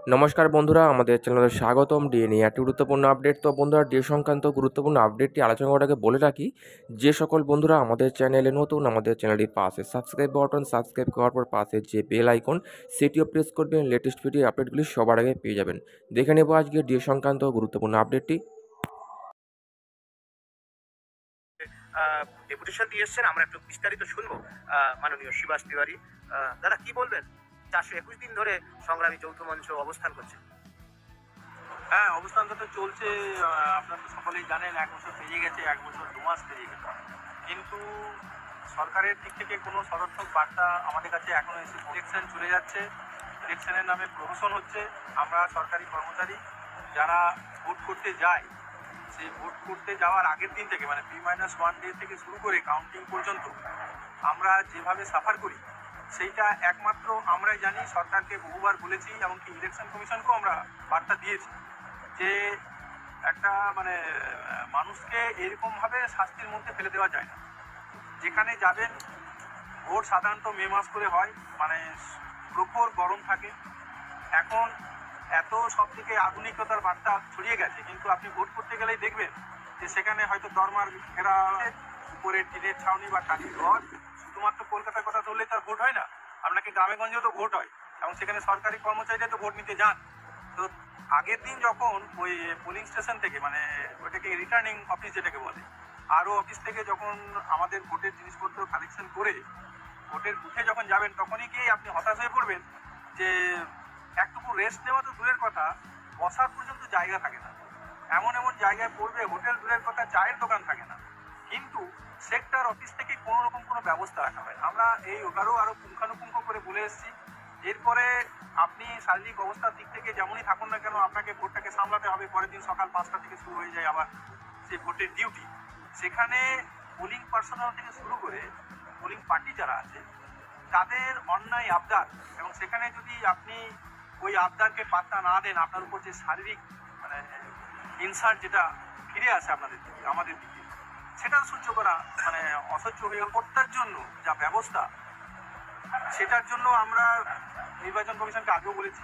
নমস্কার বন্ধুরা, আমাদের চ্যানেলে স্বাগতম। ডিএ নিয়ে একটি গুরুত্বপূর্ণ আপডেট। তো বন্ধুরা, ডিএ সংক্রান্ত গুরুত্বপূর্ণ আপডেটটি আলোচনা করার আগে বলে রাখি, যে সকল বন্ধুরা আমাদের চ্যানেলে নতুন, আমাদের চ্যানেলটির পাশে সাবস্ক্রাইব বাটন, সাবস্ক্রাইব করার পর পাশে যে বেল আইকন সেটিও প্রেস করবেন। লেটেস্ট ভিডিও আপডেটগুলি সবার আগে পেয়ে যাবেন। দেখে নেব আজকে ডিএ সংক্রান্ত গুরুত্বপূর্ণ আপডেটটি। ডেপুটেশন দিয়ে এসছেন, আমরা একটু বিস্তারিত শুনবো। মাননীয় শিবাস তিওয়ারি দাদা, কি বলবেন? 421 দিন ধরে সংগ্রামী যৌথ মঞ্চ অবস্থান করছে। হ্যাঁ, অবস্থানটা তো চলছে। আপনারা তো সকলেই জানেন, 1 বছর পেরিয়ে গেছে, 1 বছর 2 মাস পেরিয়ে গেছে। কিন্তু সরকারের দিক থেকে কোনো সদর্থক বার্তা আমাদের কাছে এখনো এসে, ইলেকশন চলে যাচ্ছে, ইলেকশনের নামে প্রহসন হচ্ছে। আমরা সরকারি কর্মচারী যারা ভোট করতে যাই, সেই ভোট করতে যাওয়ার আগের দিন থেকে মানে P-1 ডে থেকে শুরু করে কাউন্টিং পর্যন্ত আমরা যেভাবে সাফার করি, সেইটা একমাত্র আমরাই জানি। সরকারকে বহুবার বলেছি, এমনকি ইলেকশন কমিশনকেও আমরা বার্তা দিয়েছি যে একটা মানুষকে এরকমভাবে শাস্তির মধ্যে ফেলে দেওয়া যায় না। যেখানে যাবেন, ভোট সাধারণত মে মাস করে হয়, মানে প্রখর গরম থাকে। এখন এত সব থেকে আধুনিকতার বার্তা ছড়িয়ে গেছে, কিন্তু আপনি ভোট করতে গেলেই দেখবেন যে সেখানে হয়তো দরমার ঘেরা উপরে টিনের ছাউনি বা টালির ঘর। শুধুমাত্র কলকাতার কথা ধরলে তার ভোট হয় না, আপনাকে গ্রামে গঞ্জেও তো ভোট হয়, এবং সেখানে সরকারি কর্মচারীরা তো ভোট নিতে যান। তো আগের দিন যখন ওই পোলিং স্টেশন থেকে, মানে ওইটাকে রিটার্নিং অফিস যেটাকে বলে, আরও অফিস থেকে যখন আমাদের ভোটের জিনিসপত্র কালেকশন করে ভোটের বুথে যখন যাবেন, তখনই গিয়ে আপনি হতাশ হয়ে পড়বেন যে একটুকু রেস্ট নেওয়া তো দূরের কথা, বসার পর্যন্ত জায়গা থাকে না। এমন এমন জায়গায় পড়বে, হোটেল দূরের কথা, চায়ের দোকান থাকে না। কিন্তু সেক্টর অফিস থেকে কোনো রকম কোনো ব্যবস্থা রাখা হয়। আমরা এই ওটারও আরও পুঙ্খানুপুঙ্খ করে বলে এসেছি। এরপরে আপনি শারীরিক অবস্থার দিক থেকে যেমনই থাকুন না কেন, আপনাকে ভোটটাকে সামলাতে হবে। পরের দিন সকাল 5টা থেকে শুরু হয়ে যায় আবার সেই ভোটের ডিউটি। সেখানে পোলিং পার্সোনাল থেকে শুরু করে পোলিং পার্টি যারা আছে, তাদের অন্যায় আবদার, এবং সেখানে যদি আপনি ওই আবদারকে পাত্তা না দেন, আপনার উপর যে শারীরিক মানে ইনসাল্ট যেটা ফিরে আসে আপনাদের দিকে, আমাদের দিকে, সেটা সহ্য করা মানে অসহ্য হয়ে ওঠার জন্য যা ব্যবস্থা, সেটার জন্য আমরা নির্বাচন কমিশনকে আগেও বলেছি।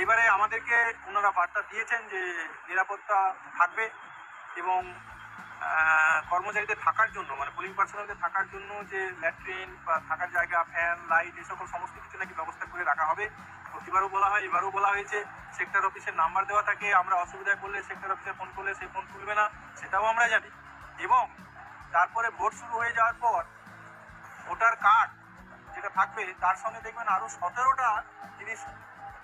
এবারে আমাদেরকে ওনারা বার্তা দিয়েছেন যে নিরাপত্তা থাকবে, এবং কর্মচারীদের থাকার জন্য, মানে পোলিং পার্সোনালদের থাকার জন্য যে ল্যাট্রিন বা থাকার জায়গা, ফ্যান, লাইট, এই সকল সমস্ত কিছু নাকি ব্যবস্থা করে রাখা হবে। প্রতিবারও বলা হয়, এবারও বলা হয়েছে। সেক্টর অফিসের নাম্বার দেওয়া থাকে, আমরা অসুবিধায় পড়লে সেক্টর অফিসে ফোন করলে সেই ফোন তুলবে না, সেটাও আমরা জানি। এবং তারপরে ভোট শুরু হয়ে যাওয়ার পর ভোটার কার্ড যেটা থাকবে, তার সঙ্গে দেখবেন আরও 17টা জিনিস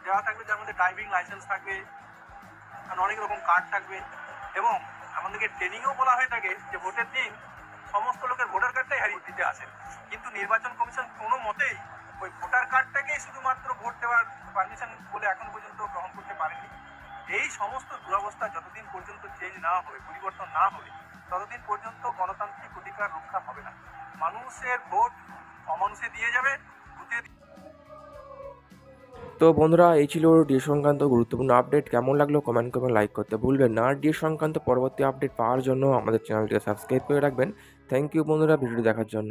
দেওয়া থাকবে, যার মধ্যে ড্রাইভিং লাইসেন্স থাকবে, অনেক রকম কার্ড থাকবে। এবং আমাদেরকে ট্রেনিংয়েও বলা হয়ে থাকে যে ভোটের দিন সমস্ত লোকের ভোটার কার্ডটাই হারিয়ে দিতে আসেন। কিন্তু নির্বাচন কমিশন কোনো মতেই ওই ভোটার কার্ডটাকেই শুধুমাত্র ভোট দেওয়ার পারমিশন বলে এখন পর্যন্ত গ্রহণ করতে পারেনি। এই সমস্ত দুরবস্থা যতদিন পর্যন্ত চেঞ্জ না হবে, পরিবর্তন না হবে, ততদিন পর্যন্ত গণতান্ত্রিক অধিকার রক্ষা হবে না। মানুষের ভোট অমানুষে দিয়ে যাবে, বুথে। তো বন্ধুরা, এই ছিল ডিএ সংক্রান্ত গুরুত্বপূর্ণ আপডেট। কেমন লাগলো কমেন্ট করবেন, লাইক করতে ভুলবেন না। আর ডিএ সংক্রান্ত পরবর্তী আপডেট পাওয়ার জন্য আমাদের চ্যানেলটিকে সাবস্ক্রাইব করে রাখবেন। থ্যাংক ইউ বন্ধুরা, ভিডিওটি দেখার জন্য।